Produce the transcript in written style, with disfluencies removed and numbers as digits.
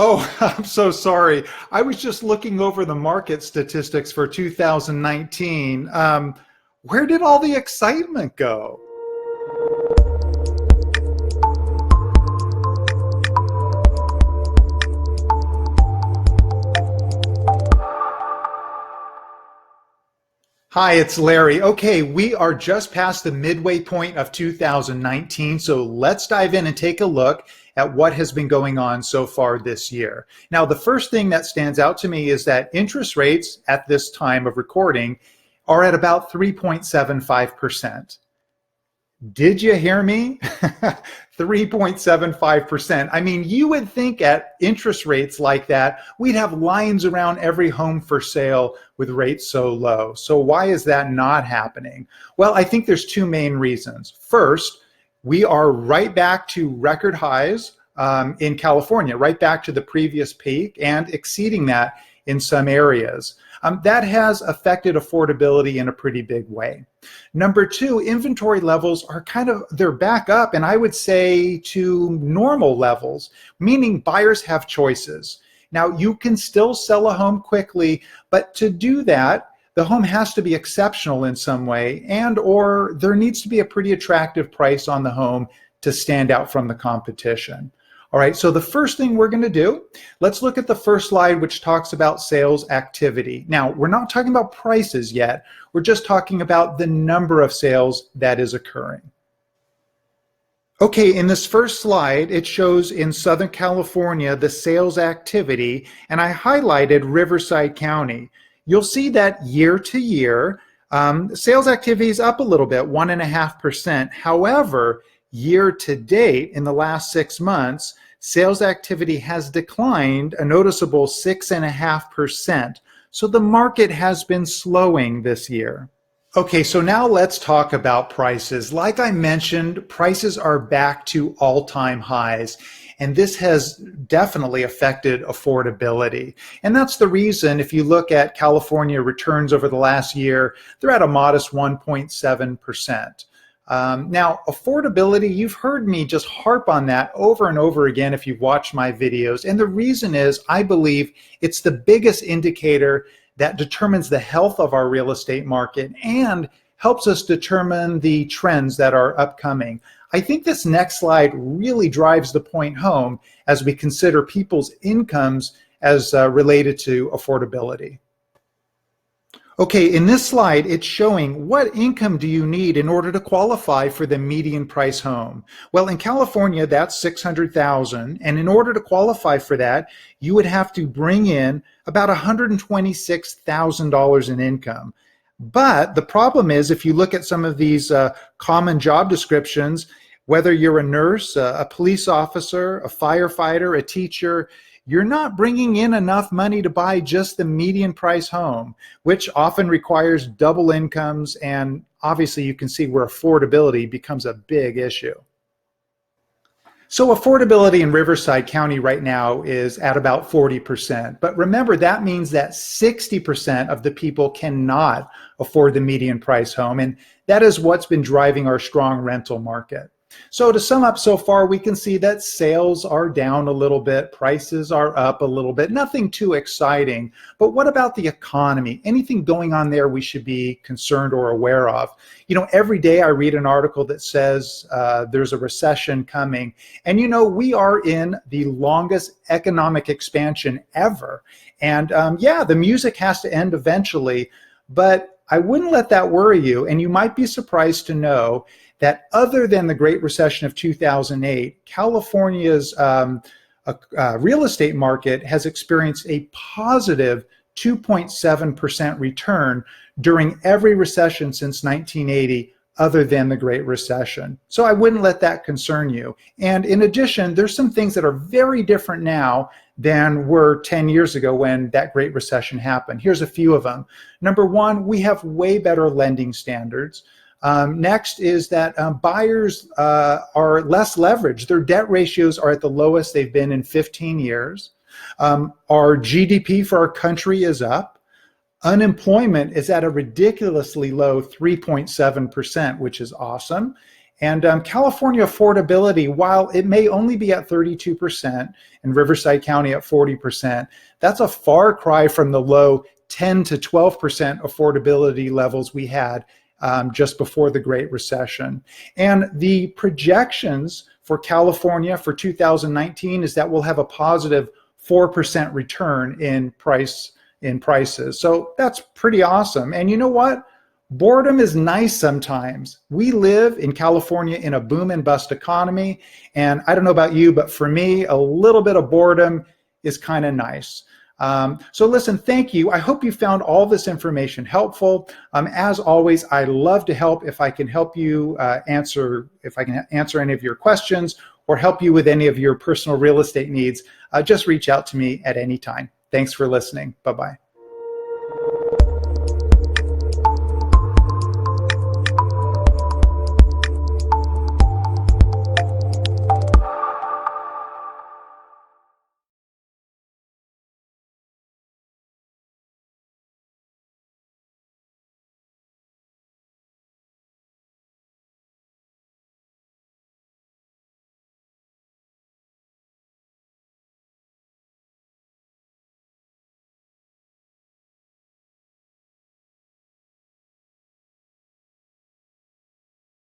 Oh, I'm so sorry. I was just looking over the market statistics for 2019. Where did all the excitement go? Hi, it's Larry. Okay, we are just past the midway point of 2019, so let's dive in and take a look at what has been going on so far this year. Now, the first thing that stands out to me is that interest rates at this time of recording are at about 3.75%. Did you hear me? 3.75%. I mean, you would think at interest rates like that, we'd have lines around every home for sale with rates so low. So why is that not happening? Well, I think there's two main reasons. First, we are right back to record highs in California, right back to the previous peak and exceeding that in some areas. That has affected affordability in a pretty big way. Number two, inventory levels are they're back up, and I would say to normal levels, meaning buyers have choices. Now, you can still sell a home quickly, but to do that, the home has to be exceptional in some way, and or there needs to be a pretty attractive price on the home to stand out from the competition. All right, so the first thing we're going to do, let's look at the first slide, which talks about sales activity. Now, we're not talking about prices yet. We're just talking about the number of sales that is occurring. Okay, in this first slide, it shows in Southern California the sales activity, and I highlighted Riverside County. You'll see that year to year, sales activity is up a little bit, 1.5%. However, year to date, in the last 6 months, sales activity has declined a noticeable 6.5%. So the market has been slowing this year. Okay, so now let's talk about prices. Like I mentioned, prices are back to all-time highs, and this has definitely affected affordability. And that's the reason, if you look at California returns over the last year, they're at a modest 1.7%. Now, affordability, you've heard me just harp on that over and over again if you've watched my videos. And the reason is, I believe it's the biggest indicator that determines the health of our real estate market and helps us determine the trends that are upcoming. I think this next slide really drives the point home as we consider people's incomes as related to affordability. Okay, in this slide, it's showing what income do you need in order to qualify for the median price home. Well, in California, that's $600,000, and in order to qualify for that, you would have to bring in about $126,000 in income. But the problem is, if you look at some of these common job descriptions, whether you're a nurse, a police officer, a firefighter, a teacher, you're not bringing in enough money to buy just the median price home, which often requires double incomes, and obviously you can see where affordability becomes a big issue. So affordability in Riverside County right now is at about 40%, but remember that means that 60% of the people cannot afford the median price home, and that is what's been driving our strong rental market. So to sum up so far, we can see that sales are down a little bit, prices are up a little bit, nothing too exciting. But what about the economy? Anything going on there we should be concerned or aware of? You know, every day I read an article that says there's a recession coming. And you know, we are in the longest economic expansion ever. And yeah, the music has to end eventually, but I wouldn't let that worry you. And you might be surprised to know that other than the Great Recession of 2008, California's real estate market has experienced a positive 2.7% return during every recession since 1980, other than the Great Recession. So I wouldn't let that concern you. And in addition, there's some things that are very different now than were 10 years ago when that Great Recession happened. Here's a few of them. Number one, we have way better lending standards. Next is that buyers are less leveraged. Their debt ratios are at the lowest they've been in 15 years. Our GDP for our country is up. Unemployment is at a ridiculously low 3.7%, which is awesome. And California affordability, while it may only be at 32% and Riverside County at 40%, that's a far cry from the low 10 to 12% affordability levels we had just before the Great Recession. And the projections for California for 2019 is that we'll have a positive 4% return in prices. So that's pretty awesome. And you know what? Boredom is nice sometimes. We live in California in a boom and bust economy. And I don't know about you, but for me, a little bit of boredom is kind of nice. So listen, thank you. I hope you found all this information helpful. As always, I love to help if I can help you answer any of your questions or help you with any of your personal real estate needs. Just reach out to me at any time. Thanks for listening. Bye-bye.